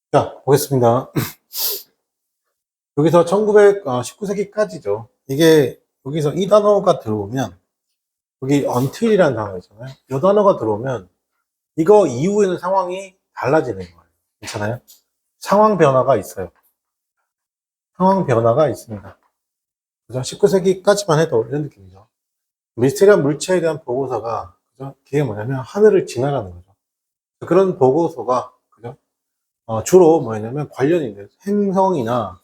자, 보겠습니다. 여기서 19세기까지죠. 이게, 여기서 이 단어가 들어오면, 여기 until이라는 단어 있잖아요. 이 단어가 들어오면, 이거 이후에는 상황이 달라지는 거예요. 괜찮아요? 상황 변화가 있어요. 상황 변화가 있습니다. 그죠? 19세기까지만 해도 이런 느낌이죠. 미스테리한 물체에 대한 보고서가, 그죠? 그게 뭐냐면, 하늘을 지나가는 거죠. 그런 보고서가, 그죠? 주로 뭐냐면, 관련이 돼요. 행성이나,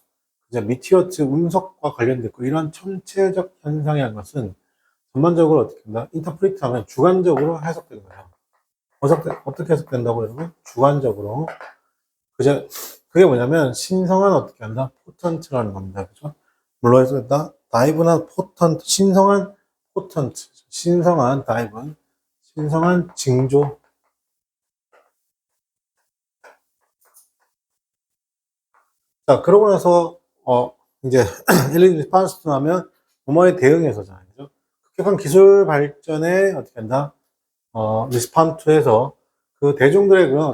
이제 미티어트 운석과 관련됐고 이런 천체적 현상이라는 것은 전반적으로 어떻게 된다? 인터프리트 하면 주관적으로 해석되는 거예요. 어떻게 해석된다고 그러면 주관적으로. 그게 뭐냐면 신성한 어떻게 한다? 포턴트라는 겁니다. 그죠? 물론 해석된다. 다이브나 포턴트, 신성한 포턴트, 신성한 다이브, 신성한 징조. 자, 그러고 나서 이제 엘리트 파스트 하면 뭐뭐에 대응해서잖아요. 그죠? 급격한 기술 발전에 어떻게 한다? 리스판트해서 그 대중들의 그런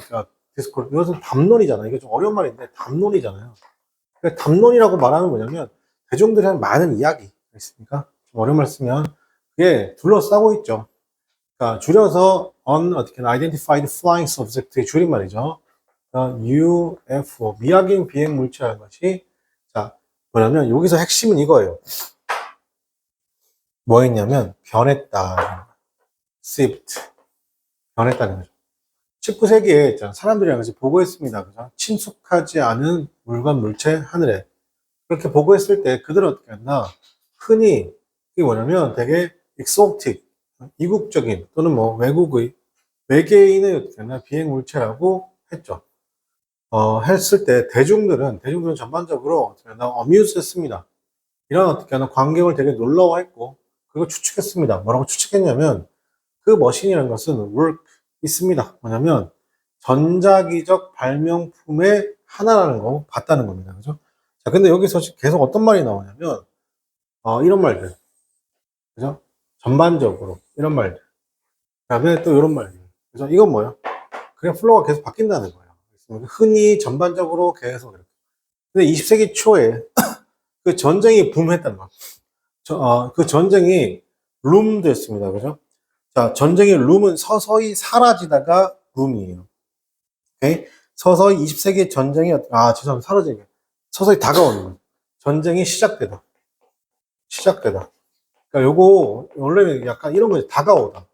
디스코르스, 이것은 담론이잖아요. 이게 좀 어려운 말인데 담론이잖아요. 그러니까 담론이라고 말하는 뭐냐면 대중들이 하는 많은 이야기 있습니까? 좀 어려운 말 쓰면 그게 둘러싸고 있죠. 그러니까 줄여서 어떻게 Unidentified Flying Object의 줄임말이죠. UFO, 미확인 비행 물체라는 것이, 자, 뭐냐면 여기서 핵심은 이거예요. 뭐였냐면 변했다. Sift, 변했다는 거죠. 19세기에 사람들이 같이 보고했습니다. 그죠? 친숙하지 않은 물건, 물체, 하늘에. 그렇게 보고했을 때 그들은 어떻게 했나? 흔히 이게 뭐냐면 되게 exotic, 이국적인 또는 뭐 외국의 외계인의 어떻게 했나? 비행 물체라고 했죠. 했을 때 대중들은 전반적으로 어떻게 했나? 어뮤즈 했습니다. 이런 어떻게 하나 광경을 되게 놀라워했고 그걸 추측했습니다. 뭐라고 추측했냐면 그 머신이라는 것은 work 있습니다. 뭐냐면 전자기적 발명품의 하나라는 거 봤다는 겁니다. 그죠? 자, 근데 여기서 계속 어떤 말이 나오냐면 이런 말들. 그죠? 전반적으로 이런 말들. 그다음에 또 이런 말들. 그죠? 이건 뭐예요? 그냥 플로우가 계속 바뀐다는 거예요. 흔히 전반적으로 계속 이렇게. 근데 20세기 초에 그 전쟁이 붐했단 말이에요. 그 전쟁이 룸 됐습니다. 그죠? 자, 전쟁의 룸은 서서히 사라지다가 룸이에요. 오케이? 서서히 20세기 전쟁이, 죄송합니다. 사라지는 게 서서히 다가오는 거예요. 전쟁이 시작되다. 그러니까 요거, 원래는 약간 이런 거지. 다가오다.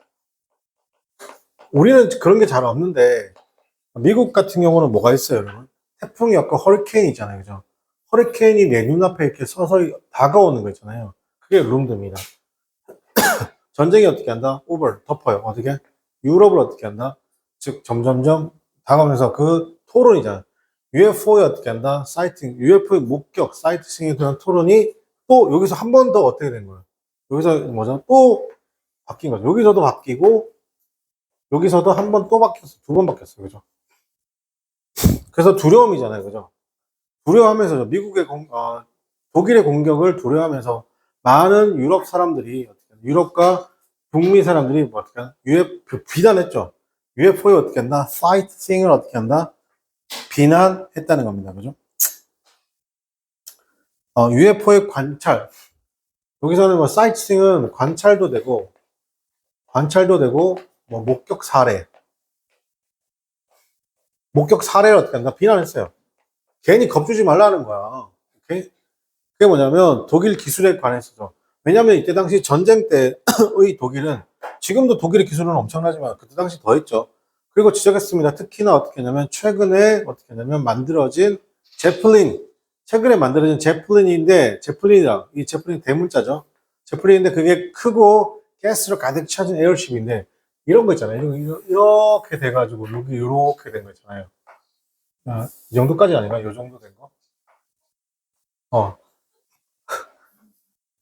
우리는 그런 게 잘 없는데, 미국 같은 경우는 뭐가 있어요, 여러분? 태풍이 없고 허리케인 있잖아요. 그죠? 허리케인이 내 눈앞에 이렇게 서서히 다가오는 거 있잖아요. 그게 룸드입니다. 전쟁이 어떻게 한다? over, 덮어요. 어떻게? 유럽을 어떻게 한다? 즉, 점점점 다가오면서 그 토론이잖아. UFO에 어떻게 한다? 사이팅, UFO의 목격, 사이트싱에 대한 토론이 또 여기서 한 번 더 어떻게 된 거야? 여기서 뭐죠? 또 바뀐 거죠. 여기서도 바뀌고, 여기서도 한 번 또 바뀌었어. 두 번 바뀌었어. 그죠? 그래서 두려움이잖아요. 그죠? 두려워하면서 독일의 공격을 두려워하면서 많은 유럽 사람들이 유럽과 북미 사람들이 뭐 어떻게 한다? 비난했죠. UFO에 어떻게 한다? 사이트싱을 어떻게 한다? 비난했다는 겁니다. 그죠? UFO의 관찰. 여기서는 뭐 사이트싱은 관찰도 되고 뭐 목격 사례를 어떻게 한다? 비난했어요. 괜히 겁주지 말라는 거야. 오케이? 그게 뭐냐면 독일 기술에 관해서죠. 왜냐면 이때 당시 전쟁 때의 독일은 지금도 독일의 기술은 엄청나지만 그때 당시 더 했죠. 그리고 지적했습니다. 특히나 어떻게 했냐면 최근에 어떻게 했냐면 만들어진 제플린, 최근에 만들어진 제플린인데 제플린이랑 이 제플린 대문자죠. 제플린인데 그게 크고 가스로 가득 차진 에어쉽인데 이런 거 있잖아요. 이렇게 돼가지고 여기 이렇게 된 거 있잖아요. 이 정도까지 아닌가? 이 정도 된 거?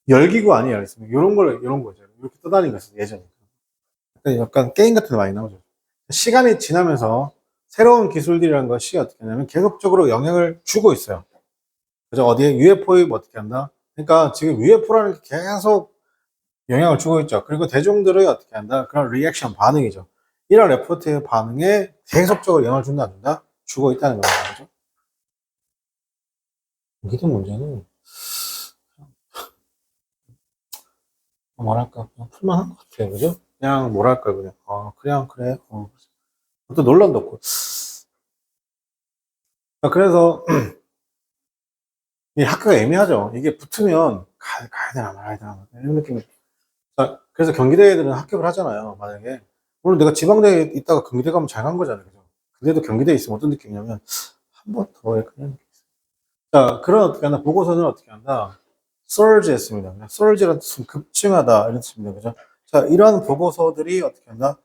열기구 아니에요. 이런 거죠. 이렇게 떠다니는 거였어요, 예전에. 약간 게임 같은 데 많이 나오죠. 시간이 지나면서 새로운 기술들이라는 것이 어떻게 하냐면 계속적으로 영향을 주고 있어요. 그죠? 어디에 UFO에 뭐 어떻게 한다? 그러니까 지금 UFO라는 게 계속 영향을 주고 있죠. 그리고 대중들의 어떻게 한다? 그런 리액션 반응이죠. 이런 레포트의 반응에 계속적으로 영향을 준다, 안 준다? 주고 있다는 겁니다. 그죠? 여기도 문제는 뭐랄까 그냥 풀만한 것 같아요. 그죠? 그냥 뭐랄까 그냥 그냥 그래. 또 논란도 없고. 그래서 이 학교가 애매하죠. 이게 붙으면 가야 되나 말아야 되나 이런 느낌이. 자, 그래서 경기대 애들은 합격을 하잖아요. 만약에 물론 내가 지방대에 있다가 경기대 가면 잘 간 거잖아요. 그죠? 근데도 경기대에 있으면 어떤 느낌이냐면 한 번 더 해 그냥. 자, 그런 어떻게 한다 보고서는 어떻게 한다 surge 했습니다. surge라는 뜻은 급증하다 이런 뜻입니다. 그죠? 자, 이러한 보고서들이 어떻게 한다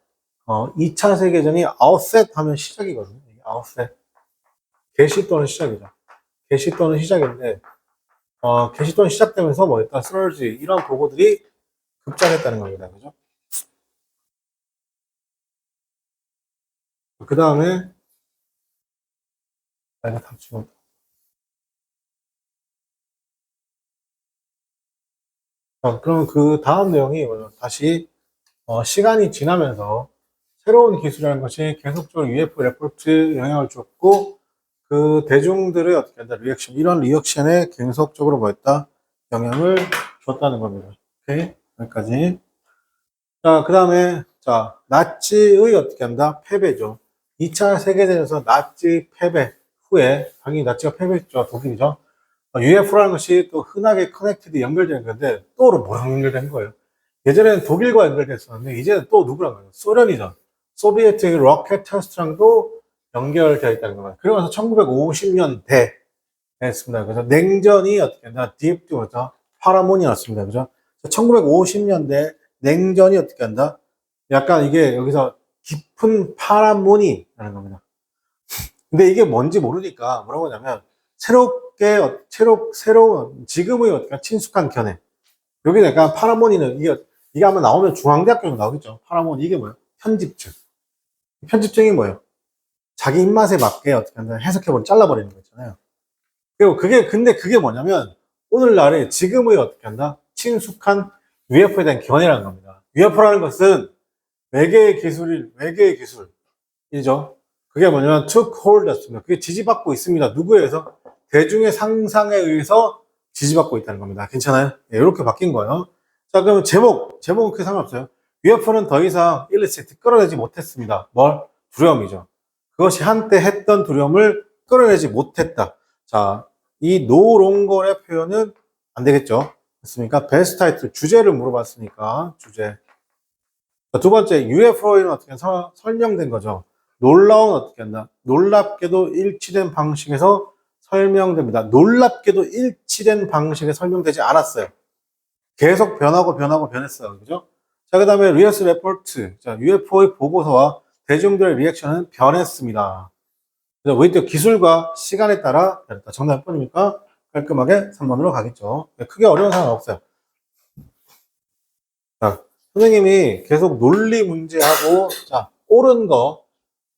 2차 세계전이 아웃셋 하면 시작이거든요. 아웃셋 개시 또는 시작이죠. 개시 또는 시작인데 개시 또는 시작되면서 뭐였다 surge 이런 보고들이 급작했다는 겁니다. 그죠? 그 다음에 내가 다 지금 그럼 그 다음 내용이 다시 시간이 지나면서 새로운 기술이라는 것이 계속적으로 UFO 레포트 영향을 줬고 그 대중들의 어떻게 한다 리액션 이런 리액션에 계속적으로 뭐였다 영향을 줬다는 겁니다. 오케이 여기까지. 자, 그 다음에 자 나치의 어떻게 한다 패배죠. 2차 세계대전에서 나치 패배 후에 당연히 나치가 패배했죠. 독일이죠. UFO라는 것이 또 흔하게 커넥티드 연결되는 건데 또 뭐랑 연결된 거예요? 예전에는 독일과 연결됐었는데 이제는 또 누구랑 연결? 소련이죠. 소비에트 로켓 테스트랑도 연결되어 있다는 겁니다. 그러면서 1950년대 했습니다. 그래서 냉전이 어떻게 한다? 딥듀어죠. 파라몬이었습니다. 그죠? 1950년대 냉전이 어떻게 한다? 약간 이게 여기서 깊은 파라몬이라는 겁니다. 근데 이게 뭔지 모르니까 뭐라고 하냐면 새로운 지금의 어떻게 친숙한 견해. 여기 약간 파라모니는 이게 아마 나오면 중앙대학교에 나오겠죠. 파라모니 이게 뭐예요? 편집증. 편집증이 뭐예요? 자기 입맛에 맞게 어떻게 한다 해석해버리고 잘라버리는 거 있잖아요. 그리고 근데 그게 뭐냐면 오늘날에 지금의 어떻게 한다? 친숙한 UFO에 대한 견해라는 겁니다. UFO라는 것은 외계의 기술이죠. 그게 뭐냐면 took hold였습니다. 그게 지지받고 있습니다. 누구에 의해서? 대중의 상상에 의해서 지지받고 있다는 겁니다. 괜찮아요? 네, 이렇게 바뀐 거예요. 자, 그러면 제목은 크게 상관없어요. UFO는 더 이상 일리시트 끌어내지 못했습니다. 뭘? 두려움이죠. 그것이 한때 했던 두려움을 끌어내지 못했다. 자, 이 노롱걸의 표현은 안 되겠죠. 됐습니까? 베스트 타이틀, 주제를 물어봤으니까, 주제. 자, 두 번째, UFO에는 어떻게 설명된 거죠. 놀라운 어떻게 한다? 놀랍게도 일치된 방식에서 설명됩니다. 놀랍게도 일치된 방식에 설명되지 않았어요. 계속 변하고 변했어요. 그죠? 자, 그 다음에 리허스 레포트. 자, UFO의 보고서와 대중들의 리액션은 변했습니다. 웨이트 기술과 시간에 따라 변했다. 정답 몇 번입니까? 깔끔하게 3번으로 가겠죠. 크게 어려운 상황 없어요. 자, 선생님이 계속 논리 문제하고, 자, 옳은 거.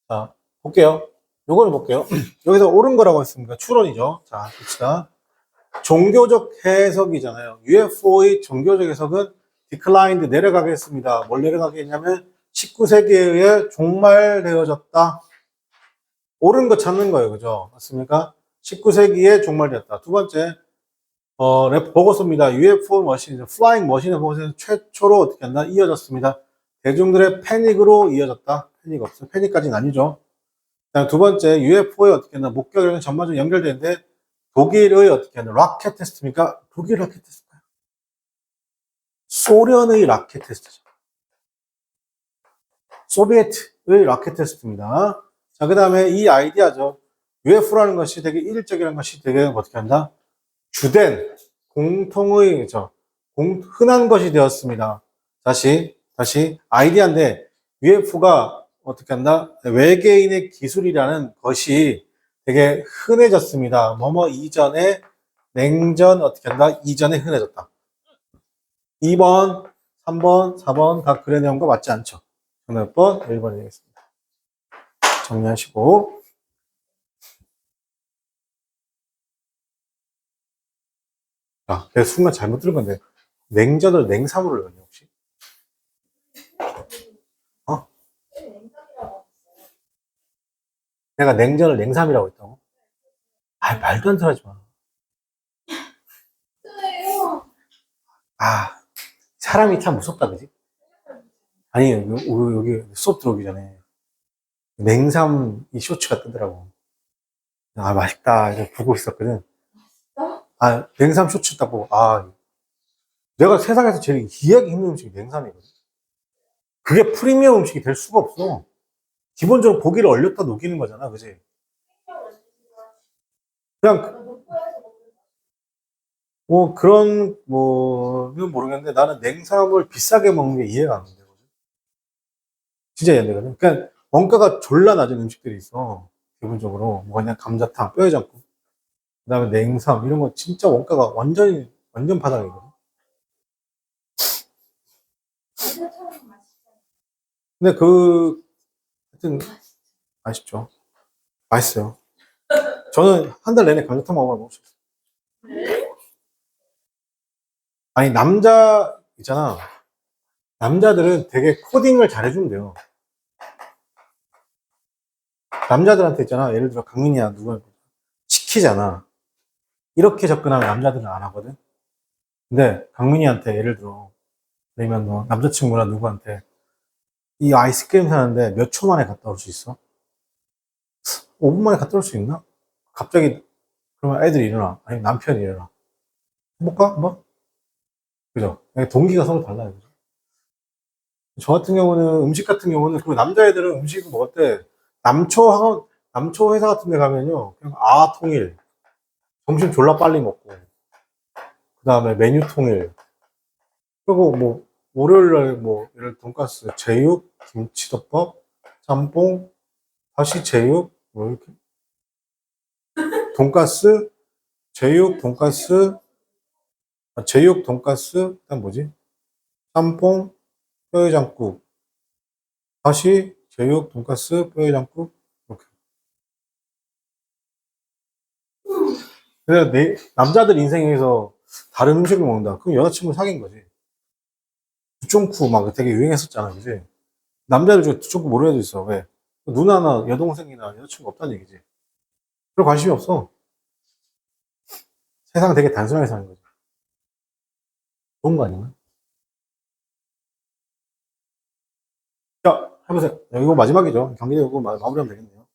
자, 볼게요. 요걸 볼게요. 여기서 옳은 거라고 했습니까? 추론이죠. 자, 봅시다. 종교적 해석이잖아요. UFO의 종교적 해석은 declined, 내려가겠습니다. 뭘 내려가게 했냐면 19세기에 의해 종말되어졌다. 옳은 거 찾는 거예요. 그죠? 맞습니까? 19세기에 종말되었다. 두 번째, 보고서입니다. UFO 머신, 플라잉 머신의 보고서는 최초로 어떻게 한다? 이어졌습니다. 대중들의 패닉으로 이어졌다. 패닉 없어. 패닉까지는 아니죠. 그다음 두 번째, UFO에 어떻게 했나? 목격에는 전반적으로 연결되는데 독일의 어떻게 하나? 라켓 테스트입니까? 독일 라켓 테스트인가요? 소련의 라켓 테스트죠. 소비에트의 라켓 테스트입니다. 자, 그 다음에 이 아이디어죠. UFO라는 것이 되게 일적이라는 것이 되게 어떻게 한다? 주된 공통의 흔한 것이 되었습니다. 다시 아이디어인데 UFO가 어떻게 한다? 외계인의 기술이라는 것이 되게 흔해졌습니다. 뭐뭐 이전에 냉전 어떻게 한다? 이전에 흔해졌다. 2번, 3번, 4번 각 글의 내용과 맞지 않죠. 정답 몇 번? 1번 되겠습니다. 정리하시고. 아, 내가 순간 잘못 들은 건데 냉전을 냉삼으로 넣냐 혹시? 어? 내가 냉전을 냉삼이라고 했다고? 아, 말도 안 되는 하지 마. 아, 사람이 참 무섭다, 그지? 아니, 여기 수업 들어오기 전에 냉삼 이 쇼츠가 뜨더라고. 아, 맛있다. 이제 보고 있었거든. 아, 냉삼 쇼츠 딱 보고, 아, 내가 세상에서 제일 이해하기 힘든 음식이 냉삼이거든. 그게 프리미엄 음식이 될 수가 없어. 기본적으로 고기를 얼렸다 녹이는 거잖아, 그지? 그냥, 뭐, 그런, 뭐는 모르겠는데 나는 냉삼을 비싸게 먹는 게 이해가 안 되거든. 진짜 이해 안 되거든. 그러니까 원가가 졸라 낮은 음식들이 있어. 기본적으로. 뭐 그냥 감자탕, 뼈해장국. 그 다음에 냉삼, 이런 거 진짜 원가가 완전 바닥이거든. 근데 하여튼, 맛있죠. 맛있어요. 저는 한 달 내내 감자탕 먹어만 먹을 수 있어요. 아니, 있잖아. 남자들은 되게 코딩을 잘해주면 돼요. 남자들한테 있잖아. 예를 들어, 강민이야, 누가 시키잖아. 이렇게 접근하면 남자들은 안 하거든. 근데 강민이한테 예를 들어, 아니면 뭐, 남자친구나 누구한테 이 아이스크림 사는데 몇 초 만에 갔다 올 수 있어? 5분 만에 갔다 올 수 있나? 갑자기, 그러면 애들이 일어나. 아니면 남편이 일어나. 해볼까? 뭐? 그죠? 동기가 서로 달라요. 그죠? 저 같은 경우는 음식 같은 경우는 그 남자애들은 음식을 먹을 때 남초 회사 같은 데 가면요 그냥 통일 점심 졸라 빨리 먹고 그 다음에 메뉴 통일 그리고 뭐 월요일 날뭐 예를 들어 돈가스 제육 김치덮밥 짬뽕 다시 제육 뭐 이렇게 돈가스 제육 돈가스 그다음 뭐지 짬뽕 뼈해장국 다시 제육 돈가스 뼈해장국 이렇게 그래서 남자들 인생에서 다른 음식을 먹는다. 그럼 여자친구 사귄 거지. 두쫑쿠 막 되게 유행했었잖아, 그지? 남자들 중에 두쫑쿠 모르는 애도 있어. 왜? 누나나 여동생이나 여자친구 없다는 얘기지. 별 관심이 없어. 세상 되게 단순하게 사는 거지. 좋은 거 아닌가? 자, 해보세요. 이거 마지막이죠. 경기 이거 마무리하면 되겠네요.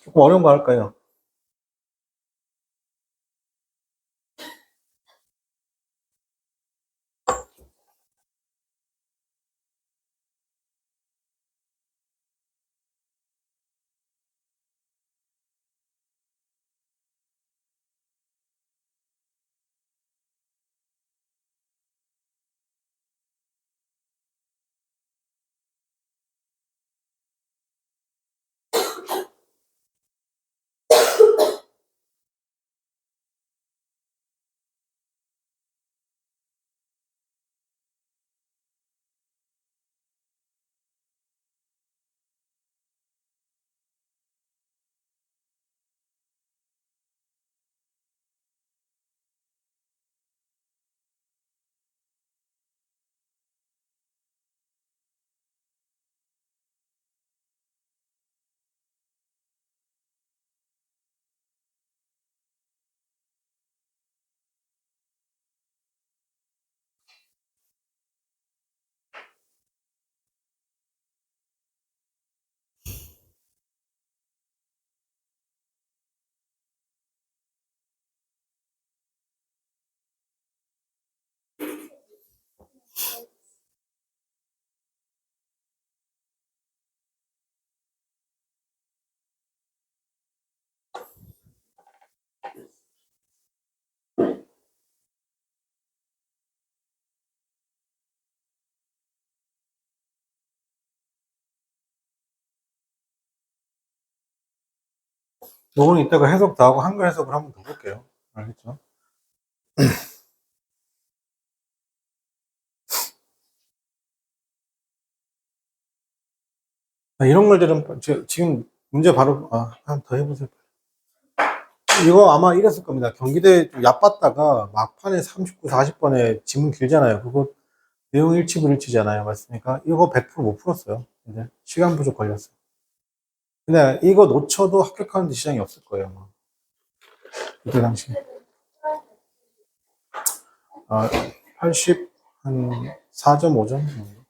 조금 어려운 거 할까요? 요거는 이따가 해석 다 하고 한글 해석을 한번 더 볼게요. 알겠죠? 이런 말들은 지금 문제 바로 한 더 해보세요. 이거 아마 이랬을 겁니다. 경기대 좀 얕봤다가 막판에 39, 40번에 지문 길잖아요. 그거 내용 일치 불일치잖아요. 맞습니까? 이거 100%못 풀었어요. 이제 시간 부족 걸렸어요. 근데 이거 놓쳐도 합격하는 데 시장이 없을 거예요. 아마. 이때 당시. 80, 한 4.5점?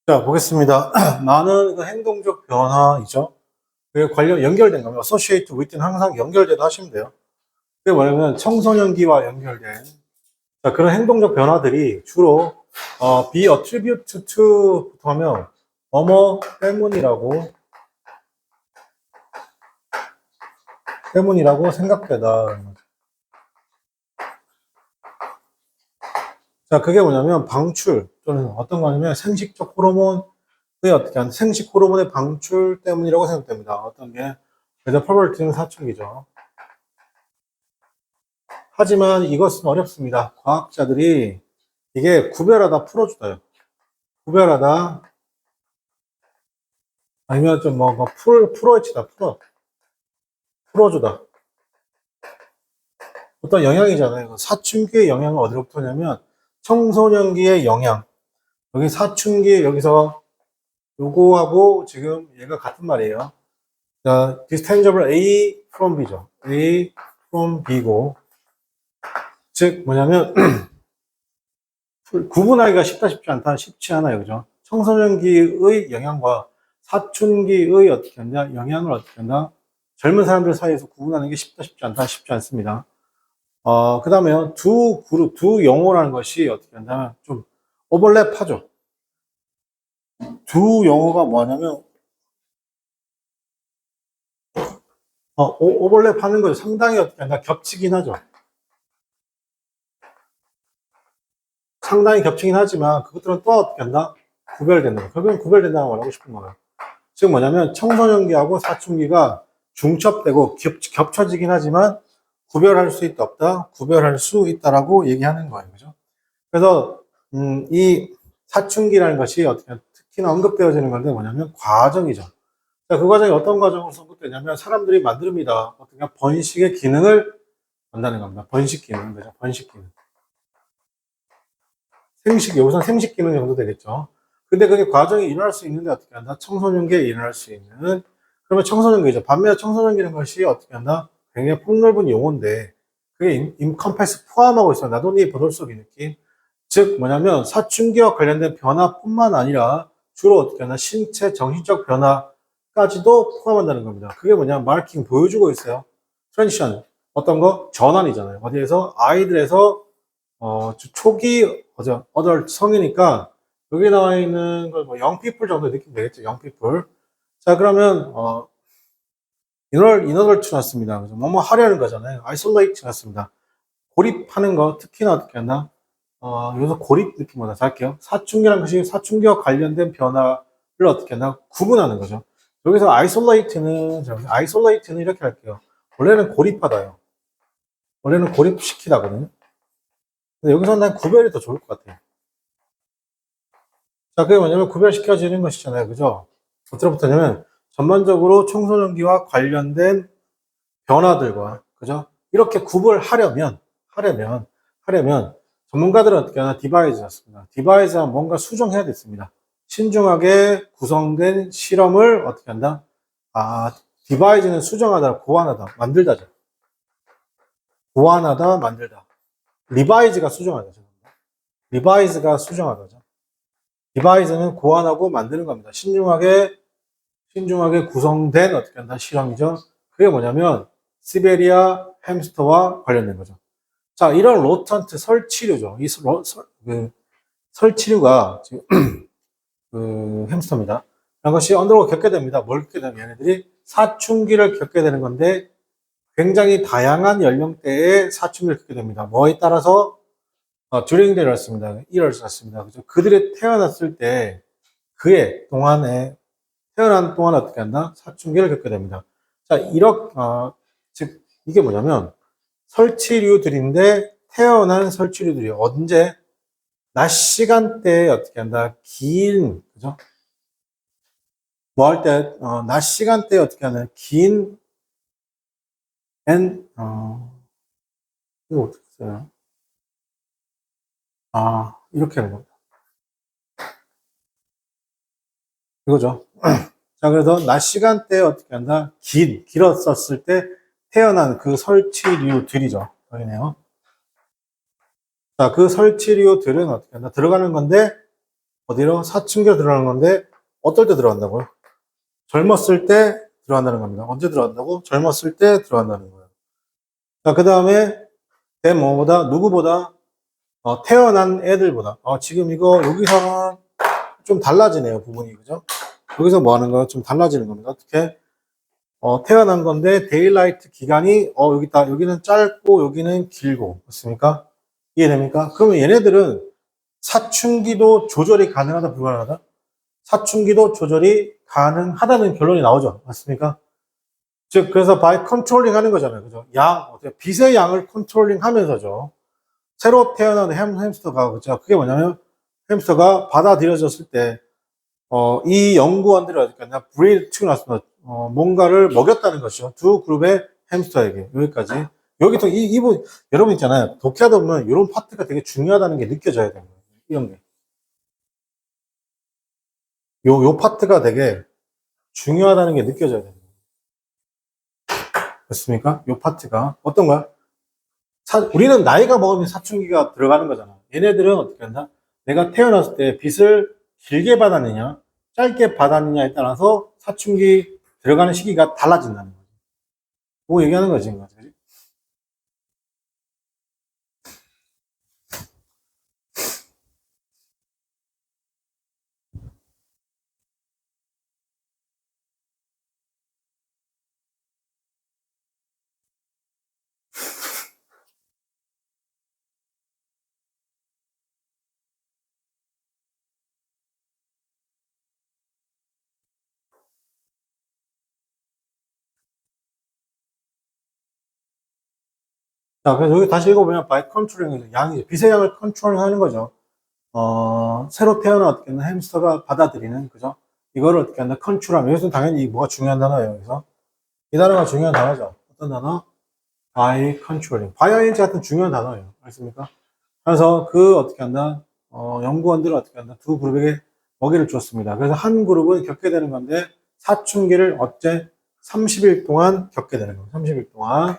자, 보겠습니다. 많은 그 행동적 변화이죠. 그게 연결된 겁니다. associate with는 항상 연결돼도 하시면 돼요. 그게 뭐냐면 청소년기와 연결된 자, 그런 행동적 변화들이 주로 be attributed to 부터 하면 때문이라고 생각되다. 자, 그게 뭐냐면 방출 또는 어떤 거냐면 생식적 호르몬의 생식 호르몬의 방출 때문이라고 생각됩니다. 어떤 게 그래서 퍼버티는 사춘기죠. 하지만 이것은 어렵습니다. 과학자들이 이게 구별하다 풀어주다요. 구별하다 아니면 좀 풀어치다 풀어주다. 어떤 영향이잖아요. 사춘기의 영향은 어디로부터 오냐면 청소년기의 영향. 여기 사춘기 여기서 요거하고 지금 얘가 같은 말이에요. 자, distinguishable A from B죠. A from B고 즉 뭐냐면 구분하기가 쉽지 않다. 쉽지 않아요. 그죠? 청소년기의 영향과 사춘기의 어떻게 한다? 영향을 어떻게 한다? 젊은 사람들 사이에서 구분하는 게 쉽지 않다. 쉽지 않습니다. 그 다음에 두 용어라는 것이 어떻게 한다면 좀 오버랩하죠. 두 용어가 뭐냐면, 오버랩하는 것이 상당히 어떻게 한다? 겹치긴 하죠. 상당히 겹치긴 하지만 그것들은 또 어떻게 한다? 구별된다. 결국은 구별된다고 말하고 싶은 거예요. 즉 뭐냐면 청소년기하고 사춘기가 중첩되고 겹쳐지긴 하지만 구별할 수 있다, 없다? 구별할 수 있다라고 얘기하는 거예요. 그죠? 그래서, 이 사춘기라는 것이 어떻게, 특히나 언급되어지는 건데 뭐냐면 과정이죠. 자, 그 과정이 어떤 과정으로 선급되냐면 사람들이 만듭니다. 어떻게 번식의 기능을 한다는 겁니다. 번식 기능, 그죠? 번식 기능. 생식, 여기서 생식 기능 정도 되겠죠. 근데 그게 과정이 일어날 수 있는데 어떻게 한다? 청소년기에 일어날 수 있는, 그러면 청소년기죠. 반면에 청소년기라는 것이 어떻게 한다? 굉장히 폭넓은 용어인데, 그게 인컴패스 포함하고 있어요. 나도니 버돌속이 느낌. 즉, 뭐냐면, 사춘기와 관련된 변화뿐만 아니라, 주로 어떻게 하나, 신체, 정신적 변화까지도 포함한다는 겁니다. 그게 뭐냐, 마르킹 보여주고 있어요. 트랜지션. 어떤 거? 전환이잖아요. 어디에서? 아이들에서 초기 어덜 성이니까 여기 나와 있는 걸 뭐 영피플 정도 느낌 되겠죠. 영피플. 자, 그러면 인어덜트 났습니다. 그래서 뭐뭐 하려는 거잖아요. 아이솔레이트 났습니다. 고립하는 거 특히나 어떻게 한다? 여기서 고립 느낌보다 잘게요. 사춘기라는 것이 사춘기와 관련된 변화를 어떻게 한다? 구분하는 거죠. 여기서 아이솔레이트는 이렇게 할게요. 원래는 고립하다요. 원래는 고립시키다거든요. 근데 여기서는 난 구별이 더 좋을 것 같아요. 자, 그게 뭐냐면 구별시켜지는 것이잖아요. 그죠? 어떻게부터냐면 전반적으로 청소년기와 관련된 변화들과, 그죠? 이렇게 하려면 전문가들은 어떻게 하나 디바이즈 였습니다. 디바이즈가 뭔가 수정해야 됐습니다. 신중하게 구성된 실험을 어떻게 한다? 디바이즈는 수정하다, 고안하다, 만들다죠. 고안하다, 만들다. 리바이즈가 수정하다죠. 리바이즈가 수정하다죠. 디바이즈는 고안하고 만드는 겁니다. 신중하게 구성된 어떻게 한다 실험이죠. 그게 뭐냐면 시베리아 햄스터와 관련된 거죠. 자, 이런 로턴트 설치류죠. 설치류가 지금 그 햄스터입니다. 이런 것이 언더로 겪게 됩니다. 뭘 겪게 되면 얘네들이 사춘기를 겪게 되는 건데 굉장히 다양한 연령대의 사춘기를 겪게 됩니다. 뭐에 따라서 듀링 데이였습니다. 이럴수였습니다. 그죠? 그들이 태어났을 때 그의 동안에 태어난 동안 어떻게 한다? 사춘기를 겪게 됩니다. 자, 즉, 이게 뭐냐면, 설치류들인데, 태어난 설치류들이 언제, 낮 시간대에 어떻게 한다? 그죠? 뭐 할 때, 낮 시간대에 어떻게 하냐? 이거 어떻게 써요? 이렇게 하는 겁니다. 이거죠. 자, 그래서 낮 시간대에 어떻게 한다? 길었었을 때 태어난 그 설치류들이죠. 보이네요. 자, 그 설치류들은 어떻게 한다? 들어가는 건데, 어디로? 사춘기로 들어가는 건데, 어떨 때 들어간다고요? 젊었을 때 들어간다는 겁니다. 언제 들어간다고? 젊었을 때 들어간다는 거예요. 자, 그 다음에, 누구보다, 태어난 애들보다. 지금 이거, 여기서는 좀 달라지네요, 부분이. 그죠? 여기서 뭐 하는 거야? 좀 달라지는 겁니다. 어떻게? 태어난 건데, 데일라이트 기간이, 여기 있다. 여기는 짧고, 여기는 길고. 그렇습니까? 이해됩니까? 그러면 얘네들은 사춘기도 조절이 가능하다, 불가능하다? 사춘기도 조절이 가능하다는 결론이 나오죠. 맞습니까? 즉, 그래서 바이 컨트롤링 하는 거잖아요. 그죠? 빛의 양을 컨트롤링 하면서죠. 새로 태어난 햄스터가, 그죠? 그게 뭐냐면, 햄스터가 받아들여졌을 때, 이 연구원들이 어떻게 했냐, 브레이드 치고 났습니다. 뭔가를 먹였다는 것이죠. 두 그룹의 햄스터에게. 여기까지. 여기 또 여러분 있잖아요. 독해하다 보면 이런 파트가 되게 중요하다는 게 느껴져야 돼요. 이런 게. 요 파트가 되게 중요하다는 게 느껴져야 돼요. 됐습니까? 요 파트가. 어떤 거야? 우리는 나이가 먹으면 사춘기가 들어가는 거잖아. 얘네들은 어떻게 한다? 내가 태어났을 때 빚을 길게 받았느냐, 짧게 받았느냐에 따라서 사춘기 들어가는 시기가 달라진다는 거지. 그거 얘기하는 거지. 자, 그래서 여기 다시 읽어보면 by controlling 양이죠. 빛의 양을 컨트롤 하는 거죠. 새로 태어난 어떻게 하나 햄스터가 받아들이는 그죠? 이거를 어떻게 한다 컨트롤하면 여기서 당연히 뭐가 중요한 단어예요. 그래서 이 단어가 중요한 단어죠. 어떤 단어? by controlling. by ing 같은 중요한 단어예요. 알겠습니까? 그래서 그 어떻게 한다? 연구원들은 어떻게 한다? 두 그룹에게 먹이를 줬습니다. 그래서 한 그룹은 겪게 되는 건데 사춘기를 어째 30일 동안 겪게 되는 거예요. 30일 동안.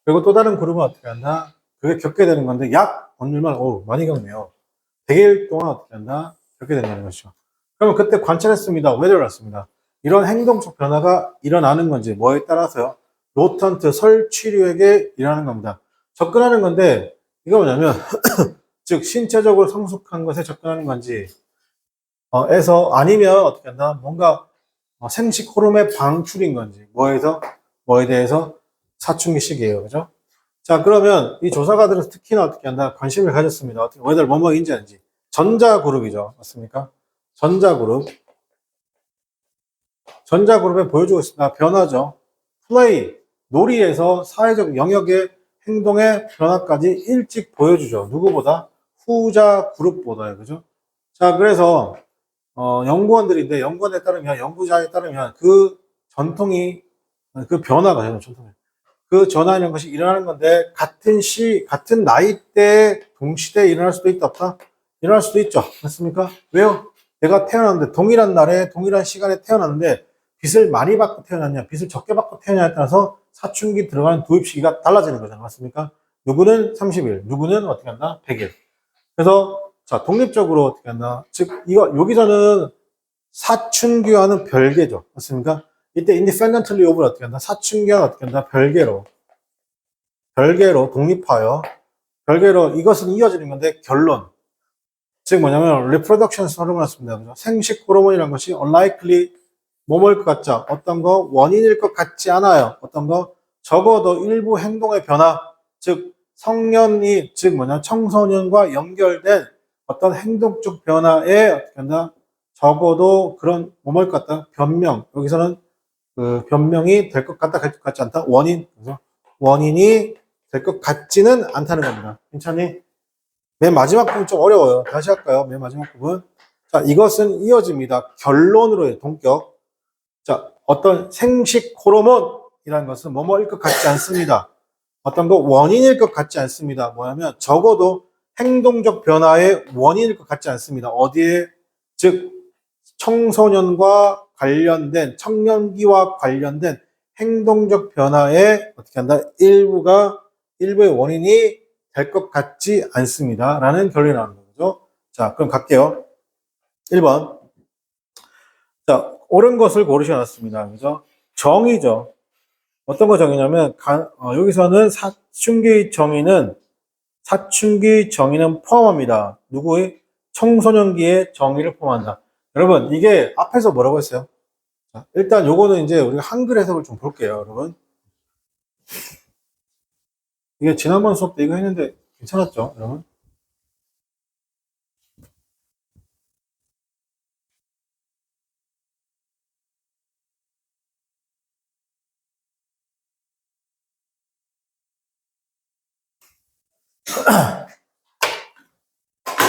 그리고 또 다른 그룹은 어떻게 한다? 그게 겪게 되는 건데 약 얼마나 많이 겪네요. 100일 동안 어떻게 한다? 겪게 된다는 것이죠. 그러면 그때 관찰했습니다. 왜 일어났습니다. 이런 행동적 변화가 일어나는 건지 뭐에 따라서요. 로턴트 설치류에게 일어나는 겁니다. 접근하는 건데 이거 뭐냐면 즉 신체적으로 성숙한 것에 접근하는 건지 에서 아니면 어떻게 한다? 뭔가 생식 호르몬의 방출인 건지 뭐에 대해서 사춘기 시기예요. 그죠? 자, 그러면 이 조사가들은 특히나 어떻게 한다? 관심을 가졌습니다. 어떻게, 왜들 뭐뭐인지 아닌지. 전자그룹이죠. 맞습니까? 전자그룹. 전자그룹에 보여주고 있습니다. 변화죠. 플레이, 놀이에서 사회적 영역의 행동의 변화까지 일찍 보여주죠. 누구보다? 후자 그룹보다요. 그죠? 자, 그래서, 연구원들인데, 연구자에 따르면 그 전통이, 그 변화가, 전통이. 그 전환이라는 것이 일어나는 건데, 같은 나이대 동시대에 일어날 수도 있다, 없다? 일어날 수도 있죠. 맞습니까? 왜요? 내가 태어났는데, 동일한 날에, 동일한 시간에 태어났는데, 빚을 많이 받고 태어났냐, 빚을 적게 받고 태어났냐에 따라서 사춘기 들어가는 도입 시기가 달라지는 거잖아요. 맞습니까? 누구는 30일, 누구는 어떻게 한다? 100일. 그래서, 자, 독립적으로 어떻게 한다? 즉, 여기서는 사춘기와는 별개죠. 맞습니까? 이때 independently of를 어떻게 한다? 사춘기와는 어떻게 한다? 별개로 독립하여 별개로 이것은 이어지는 건데 결론. 즉 뭐냐면 reproduction 호르몬을 씁니다. 그죠? 생식 호르몬이라는 것이 unlikely 뭐뭐일 것 같죠? 어떤 거 원인일 것 같지 않아요. 어떤 거 적어도 일부 행동의 변화, 즉 성년이 즉 청소년과 연결된 어떤 행동적 변화에 어떻게 한다? 적어도 그런 뭐뭐일 것 같다? 변명. 여기서는 그 변명이 될 것 같다, 될 것 같지 않다. 그래서 원인이 될 것 같지는 않다는 겁니다. 괜찮니? 맨 마지막 부분 좀 어려워요. 다시 할까요? 맨 마지막 부분. 자, 이것은 이어집니다. 결론으로의 동격. 자, 어떤 생식 호르몬이라는 것은 뭐뭐일 것 같지 않습니다. 어떤 거 원인일 것 같지 않습니다. 뭐냐면 적어도 행동적 변화의 원인일 것 같지 않습니다. 어디에? 즉 청년기와 관련된 행동적 변화에 어떻게 한다? 일부의 원인이 될 것 같지 않습니다. 라는 결론이 나오는 거죠. 자, 그럼 갈게요. 1번. 자, 옳은 것을 고르셔놨습니다. 그죠? 정의죠. 어떤 거 정의냐면, 여기서는 사춘기 정의는 포함합니다. 누구의? 청소년기의 정의를 포함한다. 여러분, 이게 앞에서 뭐라고 했어요? 자, 일단 요거는 이제 우리가 한글 해석을 좀 볼게요, 여러분. 이게 지난번 수업 때 이거 했는데 괜찮았죠, 여러분?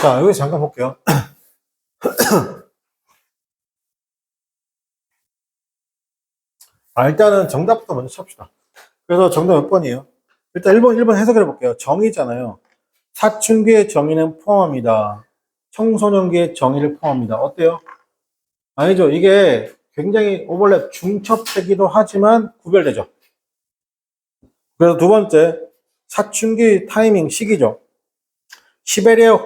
자, 여기 잠깐 볼게요. 일단은 정답부터 먼저 칩시다. 그래서 정답 몇 번이에요? 일단 1번 해석을 해볼게요. 정의잖아요. 사춘기의 정의는 포함합니다. 청소년기의 정의를 포함합니다. 어때요? 아니죠. 이게 굉장히 오버랩 중첩되기도 하지만 구별되죠. 그래서 두 번째, 사춘기 타이밍 시기죠. 시베리아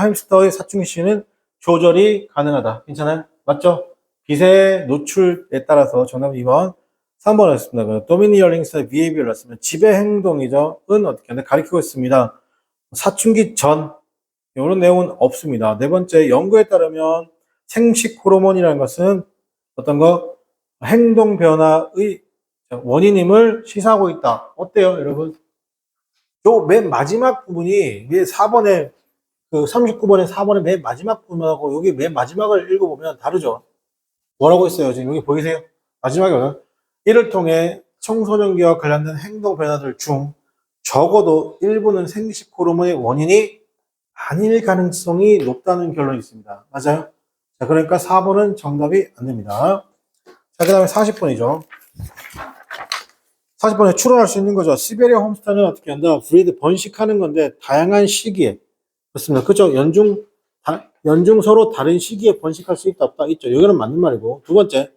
햄스터의 사춘기 시기는 조절이 가능하다. 괜찮아요? 맞죠? 빛의 노출에 따라서 정답 2번. 3번 했습니다. 도미니어링스의 비헤이비어를 했으면 지배 행동이죠. 은 어떻게 하는데 가리키고 있습니다. 사춘기 전 이런 내용은 없습니다. 네 번째, 연구에 따르면 생식 호르몬이라는 것은 어떤 거 행동 변화의 원인임을 시사하고 있다. 어때요, 여러분? 요 맨 마지막 부분이 왜 4번에 그 39번에 4번의 맨 마지막 부분하고 여기 맨 마지막을 읽어보면 다르죠. 뭐라고 했어요? 지금 여기 보이세요? 마지막에 이를 통해 청소년기와 관련된 행동 변화들 중 적어도 일부는 생식 호르몬의 원인이 아닐 가능성이 높다는 결론이 있습니다. 맞아요? 자, 그러니까 4번은 정답이 안 됩니다. 자, 그 다음에 40번이죠. 40번에 추론할 수 있는 거죠. 시베리아 홈스터는 어떻게 한다? 브리드 번식하는 건데 다양한 시기에 그렇습니다. 그죠? 연중 서로 다른 시기에 번식할 수 있다 없다 있죠. 여기는 맞는 말이고 두 번째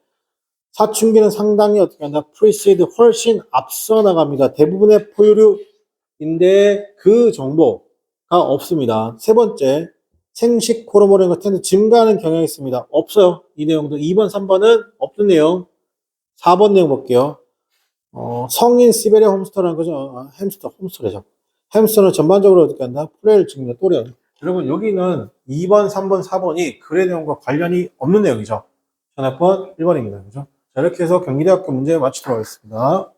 사춘기는 상당히 어떻게 한다? 프리시드 훨씬 앞서 나갑니다. 대부분의 포유류인데 그 정보가 없습니다. 세 번째 생식 호르몬 같은 증가하는 경향이 있습니다. 없어요. 이 내용도 2번, 3번은 없는 내용. 4번 내용 볼게요. 성인 시베리아 홈스터라는 거죠. 홈스터래죠. 햄스터는 전반적으로 어떻게 한다? 프레일 증가 또래. 여러분 여기는 2번, 3번, 4번이 글의 내용과 관련이 없는 내용이죠. 전화번 1번입니다. 그죠? 자, 이렇게 해서 경기대학교 문제 마치도록 하겠습니다.